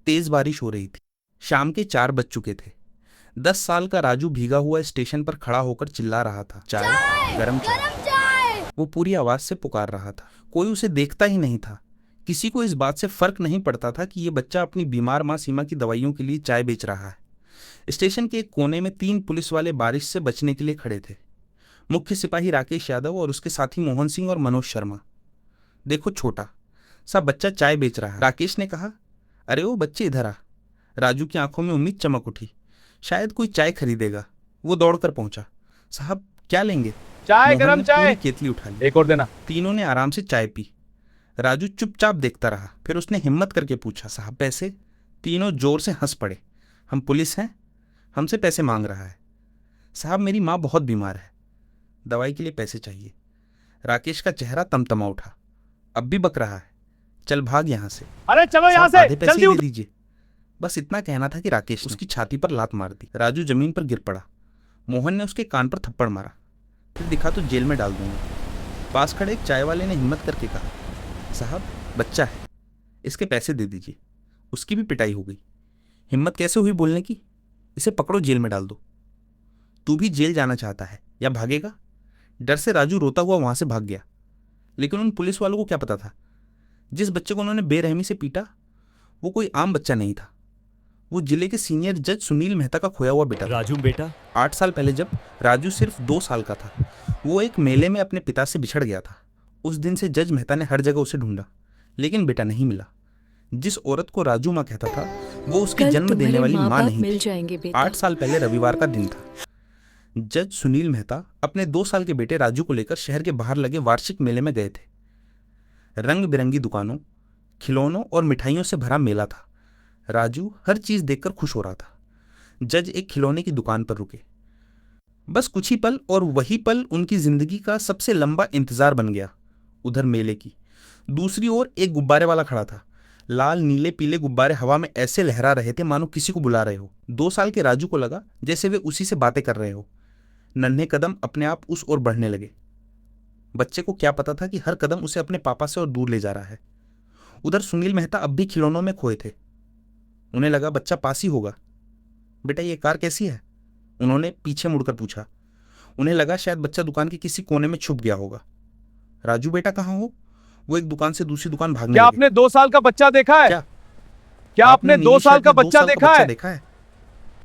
तेज बारिश हो रही थी। शाम के 4 बज चुके थे। 10 साल का राजू भीगा हुआ स्टेशन पर खड़ा होकर चिल्ला रहा था, चाय, गरम चाय। गरम चाय। वो पूरी आवाज से पुकार रहा था। कोई उसे देखता ही नहीं था। किसी को इस बात से फर्क नहीं पड़ता था कि ये बच्चा अपनी बीमार माँ सीमा की दवाइयों के लिए चाय बेच रहा है। स्टेशन के एक कोने में 3 पुलिस वाले बारिश से बचने के लिए खड़े थे। मुख्य सिपाही राकेश यादव और उसके साथी मोहन सिंह और मनोज शर्मा। देखो छोटा सा बच्चा चाय बेच रहा है, राकेश ने कहा। अरे वो बच्चे इधर आ। राजू की आंखों में उम्मीद चमक उठी। शायद कोई चाय खरीदेगा। वो दौड़कर पहुंचा। साहब क्या लेंगे? चाय, मोहन गरम ने चाय। पूरी केतली उठा ली। एक और देना। तीनों ने आराम से चाय पी। राजू चुपचाप देखता रहा। फिर उसने हिम्मत करके पूछा, साहब पैसे? तीनों जोर से हंस पड़े। हम पुलिस हैं, हमसे पैसे मांग रहा है। साहब मेरी माँ बहुत बीमार है, दवाई के लिए पैसे चाहिए। राकेश का चेहरा तमतमा उठा। अब भी बक रहा है, चल भाग यहां से। अरे चलो यहाँ साहब से, आधे पैसे जल्दी ही दे उठ। दीजिए। बस इतना कहना था कि राकेश उसकी छाती पर लात मार दी। राजू जमीन पर गिर पड़ा। मोहन ने उसके कान पर थप्पड़ मारा। फिर दिखा तो जेल में डाल दूंगा। पास खड़े एक चाय वाले ने हिम्मत करके कहा, साहब बच्चा है, इसके पैसे दे दीजिए। उसकी भी पिटाई हो गई। हिम्मत कैसे हुई बोलने की? इसे पकड़ो, जेल में डाल दो। तू भी जेल जाना चाहता है या भागेगा? डर से राजू रोता हुआ वहां से भाग गया। लेकिन उन पुलिस वालों को क्या पता था, जिस बच्चे को उन्होंने बेरहमी से पीटा वो कोई आम बच्चा नहीं था। वो जिले के सीनियर जज सुनील मेहता का खोया हुआ बेटा था। राजू बेटा, 8 साल पहले जब राजू सिर्फ 2 साल का था, वो एक मेले में अपने पिता से बिछड़ गया था। उस दिन से जज मेहता ने हर जगह उसे ढूंढा, लेकिन बेटा नहीं मिला। जिस औरत को राजू माँ कहता था वो उसकी जन्म देने वाली माँ नहीं मिल थी। जाएंगे बेटा। 8 साल पहले रविवार का दिन था। जज सुनील मेहता अपने 2 साल के बेटे राजू को लेकर शहर के बाहर लगे वार्षिक मेले में गए थे। रंग बिरंगी दुकानों, खिलौनों और मिठाइयों से भरा मेला था। राजू हर चीज देखकर खुश हो रहा था। जज एक खिलौने की दुकान पर रुके। बस कुछ ही पल, और वही पल उनकी जिंदगी का सबसे लंबा इंतजार बन गया। उधर मेले की दूसरी ओर एक गुब्बारे वाला खड़ा था। लाल नीले पीले गुब्बारे हवा में ऐसे लहरा रहे थे मानो किसी को बुला रहे हो। 2 साल के राजू को लगा जैसे वे उसी से बातें कर रहे हो। नन्हे कदम अपने आप उस ओर बढ़ने लगे। बच्चे को क्या पता था कि हर कदम उसे अपने पापा से और दूर ले जा रहा है। उधर सुनील मेहता अब भी खिलौनों में खोए थे। उन्हें लगा बच्चा पास ही होगा। बेटा ये कार कैसी है? उन्होंने पीछे मुड़कर पूछा। उन्हें लगा शायद बच्चा दुकान के किसी कोने में छुप गया होगा। राजू बेटा कहाँ हो? वो एक दुकान से दूसरी दुकान भागने क्या लगे। आपने 2 साल का बच्चा देखा है? क्या आपने नीली 2 साल शर्ट का में 2 बच्चा साल का देखा बच्चा है? देखा है?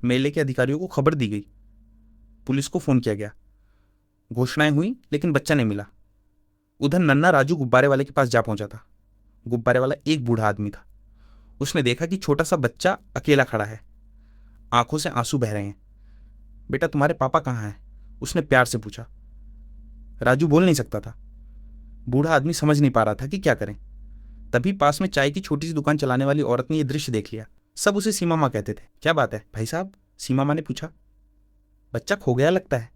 मेले के अधिकारियों को खबर दी गई। पुलिस को फोन किया गया। घोषणाएं हुई, लेकिन बच्चा नहीं मिला। उधर नन्ना राजू गुब्बारे वाले के पास जा पहुंचा था। गुब्बारे वाला एक बूढ़ा आदमी था। उसने देखा कि छोटा सा बच्चा अकेला खड़ा है। आंखों से आंसू बह रहे हैं। बेटा तुम्हारे पापा कहाँ हैं? उसने प्यार से पूछा। राजू बोल नहीं सकता था। बूढ़ा आदमी समझ नहीं पा रहा था कि क्या करें। तभी पास में चाय की छोटी सी दुकान चलाने वाली औरत ने यह दृश्य देख लिया। सब उसे सीमा माँ कहते थे। क्या बात है भाई साहब? सीमा माँ ने पूछा। बच्चा खो गया लगता है,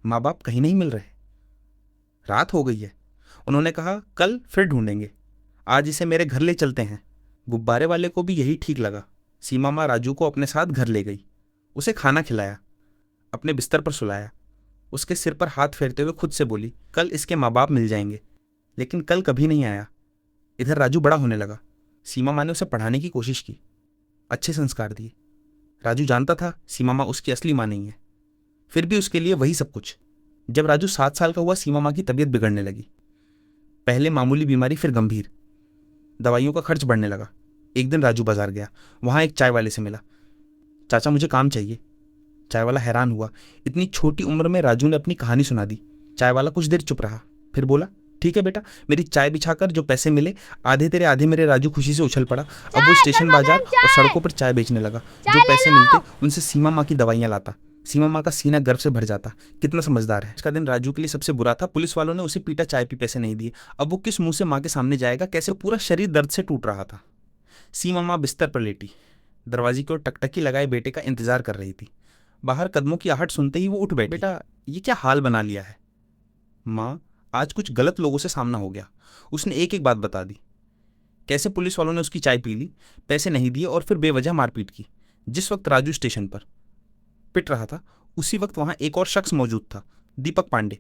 माँ बाप कहीं नहीं मिल रहे, रात हो गई है। उन्होंने कहा कल फिर ढूंढेंगे, आज इसे मेरे घर ले चलते हैं। गुब्बारे वाले को भी यही ठीक लगा। सीमा माँ राजू को अपने साथ घर ले गई। उसे खाना खिलाया, अपने बिस्तर पर सुलाया। उसके सिर पर हाथ फेरते हुए खुद से बोली, कल इसके माँ बाप मिल जाएंगे। लेकिन कल कभी नहीं आया। इधर राजू बड़ा होने लगा। सीमा माँ ने उसे पढ़ाने की कोशिश की, अच्छे संस्कार दिए। राजू जानता था सीमा माँ उसकी असली माँ नहीं है, फिर भी उसके लिए वही सब कुछ। जब राजू 7 साल का हुआ, सीमा माँ की तबीयत बिगड़ने लगी। पहले मामूली बीमारी, फिर गंभीर। दवाइयों का खर्च बढ़ने लगा। एक दिन राजू बाजार गया। वहां एक चाय वाले से मिला। चाचा मुझे काम चाहिए। चाय वाला हैरान हुआ। इतनी छोटी उम्र में राजू ने अपनी कहानी सुना दी। चाय वाला कुछ देर चुप रहा, फिर बोला, ठीक है बेटा, मेरी चाय बिछाकर जो पैसे मिले आधे तेरे आधे मेरे। राजू खुशी से उछल पड़ा। अब वो स्टेशन बाजार और सड़कों पर चाय बेचने लगा। जो पैसे मिलते उनसे सीमा माँ की दवाइयां लाता। सीमा माँ का सीना गर्व से भर जाता। कितना समझदार है। इसका दिन राजू के लिए सबसे बुरा था। पुलिस वालों ने उसे पीटा, चाय पी पैसे नहीं दिए। अब वो किस मुंह से माँ के सामने जाएगा? कैसे? पूरा शरीर दर्द से टूट रहा था। सीमा माँ बिस्तर पर लेटी दरवाजे की ओर टकटकी लगाए बेटे का इंतजार कर रही थी। बाहर कदमों की आहट सुनते ही वो उठ बैठी। बेटा ये क्या हाल बना लिया है? माँ आज कुछ गलत लोगों से सामना हो गया। उसने एक एक बात बता दी। कैसे पुलिस वालों ने उसकी चाय पी ली, पैसे नहीं दिए और फिर बेवजह मारपीट की। जिस वक्त राजू स्टेशन पर पिट रहा था उसी वक्त वहां एक और शख्स मौजूद था, दीपक पांडे।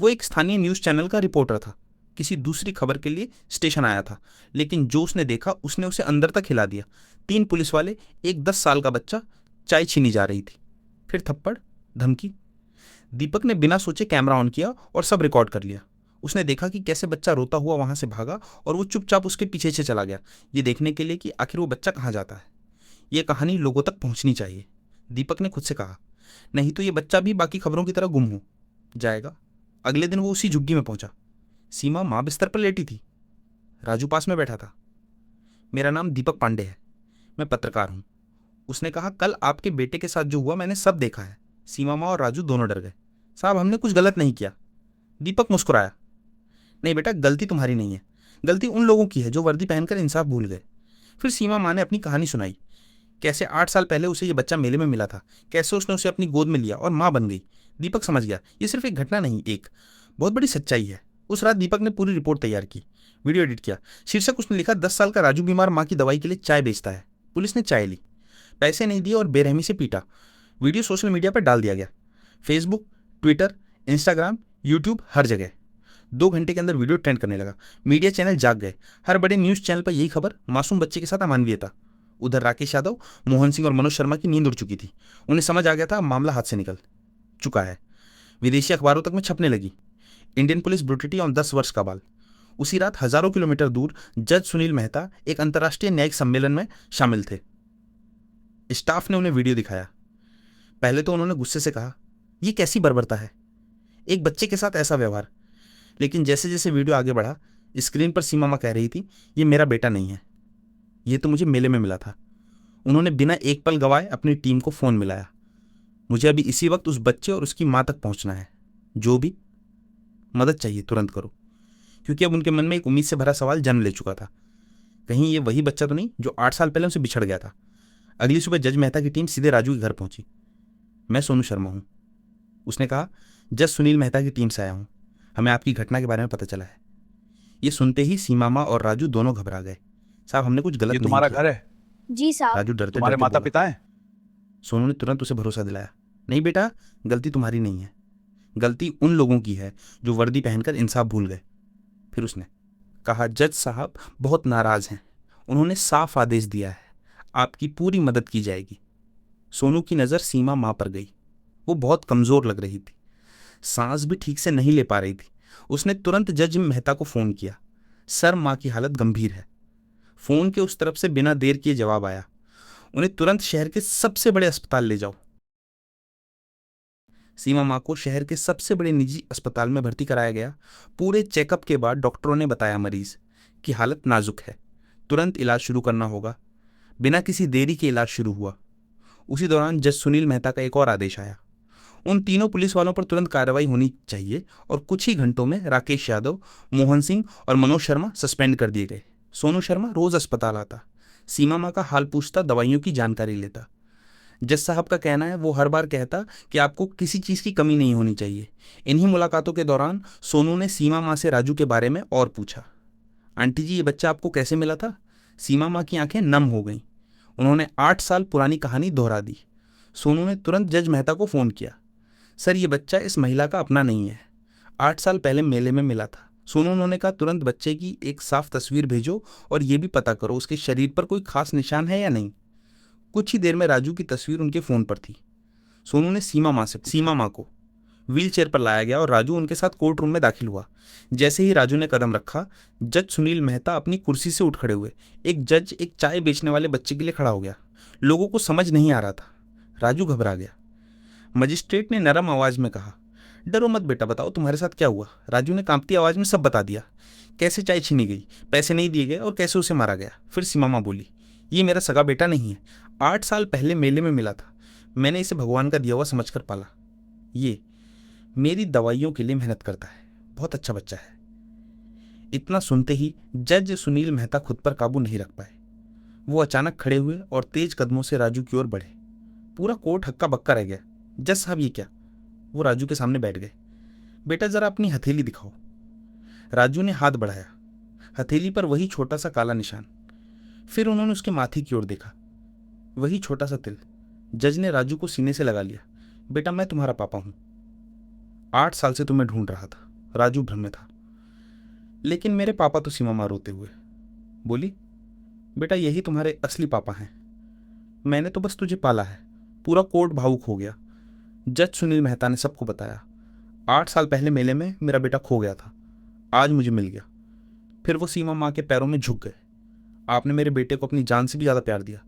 वो एक स्थानीय न्यूज चैनल का रिपोर्टर था। किसी दूसरी खबर के लिए स्टेशन आया था, लेकिन जो उसने देखा उसने उसे अंदर तक हिला दिया। 3 पुलिस वाले, एक 10 साल का बच्चा, चाय छीनी जा रही थी। फिर थप्पड़, धमकी। दीपक ने बिना सोचे कैमरा ऑन किया और सब रिकॉर्ड कर लिया। उसने देखा कि कैसे बच्चा रोता हुआ वहां से भागा और वो चुपचाप उसके पीछे से चला गया, ये देखने के लिए कि आखिर वो बच्चा कहाँ जाता है। ये कहानी लोगों तक पहुंचनी चाहिए, दीपक ने खुद से कहा, नहीं तो ये बच्चा भी बाकी खबरों की तरह गुम हो जाएगा। अगले दिन वो उसी झुग्गी में पहुंचा। सीमा माँ बिस्तर पर लेटी थी, राजू पास में बैठा था। मेरा नाम दीपक पांडे है, मैं पत्रकार हूं, उसने कहा। कल आपके बेटे के साथ जो हुआ मैंने सब देखा है। सीमा माँ और राजू दोनों डर गए। साहब, हमने कुछ गलत नहीं किया। दीपक मुस्कुराया। नहीं बेटा, गलती तुम्हारी नहीं है, गलती उन लोगों की है जो वर्दी पहनकर इंसाफ भूल गए। फिर सीमा माँ ने अपनी कहानी सुनाई, कैसे 8 साल पहले उसे ये बच्चा मेले में मिला था, कैसे उसने उसे अपनी गोद में लिया और माँ बन गई। दीपक समझ गया ये सिर्फ एक घटना नहीं, एक बहुत बड़ी सच्चाई है। उस रात दीपक ने पूरी रिपोर्ट तैयार की, वीडियो एडिट किया। शीर्षक उसने लिखा, 10 साल का राजू बीमार माँ की दवाई के लिए चाय बेचता है। पुलिस ने चाय ली, पैसे नहीं दिए और बेरहमी से पीटा। वीडियो सोशल मीडिया पर डाल दिया गया, फेसबुक, ट्विटर, इंस्टाग्राम, यूट्यूब, हर जगह। 2 घंटे के अंदर वीडियो ट्रेंड करने लगा। मीडिया चैनल जाग गए, हर बड़े न्यूज चैनल पर यही खबर, मासूम बच्चे के साथ अमानवीयता। उधर राकेश यादव, मोहन सिंह और मनोज शर्मा की नींद उड़ चुकी थी। उन्हें समझ आ गया था मामला हाथ से निकल चुका है। विदेशी अखबारों तक में छपने लगी, इंडियन पुलिस ब्रूटिलिटी ऑन 10 वर्ष का बाल। उसी रात हजारों किलोमीटर दूर जज सुनील मेहता एक अंतर्राष्ट्रीय न्यायिक सम्मेलन में शामिल थे। स्टाफ ने उन्हें वीडियो दिखाया। पहले तो उन्होंने गुस्से से कहा, यह कैसी बर्बरता है, एक बच्चे के साथ ऐसा व्यवहार। लेकिन जैसे जैसे वीडियो आगे बढ़ा, स्क्रीन पर सीमा माँ कह रही थी, ये मेरा बेटा नहीं है, ये तो मुझे मेले में मिला था। उन्होंने बिना एक पल गवाए अपनी टीम को फोन मिलाया, मुझे अभी इसी वक्त उस बच्चे और उसकी माँ तक पहुंचना है, जो भी मदद चाहिए तुरंत करो। क्योंकि अब उनके मन में एक उम्मीद से भरा सवाल जन्म ले चुका था, कहीं ये वही बच्चा तो नहीं जो 8 साल पहले उनसे बिछड़ गया था। अगली सुबह जज मेहता की टीम सीधे राजू के घर पहुंची। मैं सोनू शर्मा हूं, उसने कहा, जज सुनील मेहता की टीम से आया हूं, हमें आपकी घटना के बारे में पता चला है। ये सुनते ही सीमा माँ और राजू दोनों घबरा गए। साहब, हमने कुछ गलत ये नहीं तुम्हारा किया। घर है? जी साहब। राजू डरते तुम्हारे डरते माता बोला। पिता हैं? सोनू ने तुरंत उसे भरोसा दिलाया, नहीं बेटा, गलती तुम्हारी नहीं है, गलती उन लोगों की है जो वर्दी पहनकर इंसाफ भूल गए। फिर उसने कहा, जज साहब बहुत नाराज हैं, उन्होंने साफ आदेश दिया है, आपकी पूरी मदद की जाएगी। सोनू की नज़र सीमा माँ पर गई। वो बहुत कमज़ोर लग रही थी, सांस भी ठीक से नहीं ले पा रही थी। उसने तुरंत जज मेहता को फ़ोन किया, सर, माँ की हालत गंभीर है। फ़ोन के उस तरफ से बिना देर किए जवाब आया, उन्हें तुरंत शहर के सबसे बड़े अस्पताल ले जाओ। सीमा माँ को शहर के सबसे बड़े निजी अस्पताल में भर्ती कराया गया। पूरे चेकअप के बाद डॉक्टरों ने बताया मरीज की हालत नाजुक है, तुरंत इलाज शुरू करना होगा। बिना किसी देरी के इलाज शुरू हुआ। उसी दौरान जज सुनील मेहता का एक और आदेश आया, उन तीनों पुलिस वालों पर तुरंत कार्रवाई होनी चाहिए और कुछ ही घंटों में राकेश यादव, मोहन सिंह और मनोज शर्मा सस्पेंड कर दिए गए। सोनू शर्मा रोज अस्पताल आता, सीमा माँ का हाल पूछता, दवाइयों की जानकारी लेता। जज साहब का कहना है वो हर बार कहता कि आपको किसी चीज़ की कमी नहीं होनी चाहिए। इन्हीं मुलाकातों के दौरान सोनू ने सीमा माँ से राजू के बारे में और पूछा, आंटी जी ये बच्चा आपको कैसे मिला था? सीमा माँ की आंखें नम हो गईं। उन्होंने 8 साल पुरानी कहानी दोहरा दी। सोनू ने तुरंत जज मेहता को फ़ोन किया, सर ये बच्चा इस महिला का अपना नहीं है, 8 साल पहले मेले में मिला था। सोनू, उन्होंने कहा, तुरंत बच्चे की एक साफ तस्वीर भेजो और ये भी पता करो उसके शरीर पर कोई खास निशान है या नहीं। कुछ ही देर में राजू की तस्वीर उनके फ़ोन पर थी। सोनू ने सीमा माँ को व्हील चेयर पर लाया गया और राजू उनके साथ कोर्ट रूम में दाखिल हुआ। जैसे ही राजू ने कदम रखा, जज सुनील मेहता अपनी कुर्सी से उठ खड़े हुए। एक जज एक चाय बेचने वाले बच्चे के लिए खड़ा हो गया। लोगों को समझ नहीं आ रहा था, राजू घबरा गया। मजिस्ट्रेट ने नरम आवाज में कहा, डरो मत बेटा, बताओ तुम्हारे साथ क्या हुआ। राजू ने कांपती आवाज में सब बता दिया, कैसे चाय छीनी गई, पैसे नहीं दिए गए और कैसे उसे मारा गया। फिर सीमा माँ बोली, ये मेरा सगा बेटा नहीं है, 8 साल पहले मेले में मिला था, मैंने इसे भगवान का दिया हुआ समझकर पाला। ये मेरी दवाइयों के लिए मेहनत करता है, बहुत अच्छा बच्चा है। इतना सुनते ही जज सुनील मेहता खुद पर काबू नहीं रख पाए। वो अचानक खड़े हुए और तेज कदमों से राजू की ओर बढ़े। पूरा कोर्ट हक्का बक्का रह गया। जज साहब ये क्या? वो राजू के सामने बैठ गए। बेटा जरा अपनी हथेली दिखाओ। राजू ने हाथ बढ़ाया, हथेली पर वही छोटा सा काला निशान। फिर उन्होंने उसके माथे की ओर देखा, वही छोटा सा तिल। जज ने राजू को सीने से लगा लिया। बेटा मैं तुम्हारा पापा हूं, 8 साल से तुम्हें ढूंढ रहा था। राजू भ्रम में था। लेकिन मेरे पापा तो सीमा माँ रोते हुए बोली, बेटा यही तुम्हारे असली पापा हैं, मैंने तो बस तुझे पाला है। पूरा कोर्ट भावुक हो गया। जज सुनील मेहता ने सबको बताया, 8 साल पहले मेले में मेरा बेटा खो गया था, आज मुझे मिल गया। फिर वो सीमा माँ के पैरों में झुक गए। आपने मेरे बेटे को अपनी जान से भी ज़्यादा प्यार दिया,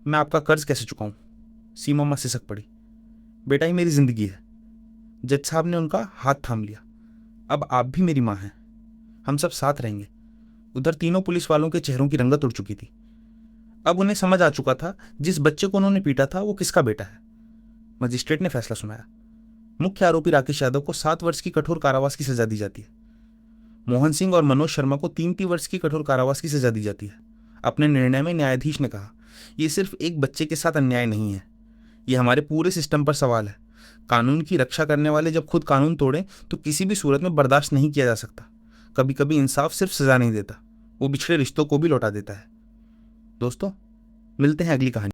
मैं आपका कर्ज कैसे चुकाऊं? सीमा माँ सिसक पड़ी, बेटा ही मेरी जिंदगी है। जज साहब ने उनका हाथ थाम लिया, अब आप भी मेरी माँ हैं, हम सब साथ रहेंगे। उधर तीनों पुलिस वालों के चेहरों की रंगत उड़ चुकी थी। अब उन्हें समझ आ चुका था जिस बच्चे को उन्होंने पीटा था वो किसका बेटा है। मजिस्ट्रेट ने फैसला सुनाया, मुख्य आरोपी राकेश यादव को 7 वर्ष की कठोर कारावास की सजा दी जाती है। मोहन सिंह और मनोज शर्मा को 3 वर्ष की कठोर कारावास की सजा दी जाती है। अपने निर्णय में न्यायाधीश ने कहा, यह सिर्फ एक बच्चे के साथ अन्याय नहीं है, यह हमारे पूरे सिस्टम पर सवाल है। कानून की रक्षा करने वाले जब खुद कानून तोड़ें तो किसी भी सूरत में बर्दाश्त नहीं किया जा सकता। कभी कभी इंसाफ सिर्फ सजा नहीं देता, वो बिछड़े रिश्तों को भी लौटा देता है। दोस्तों, मिलते हैं अगली कहानी।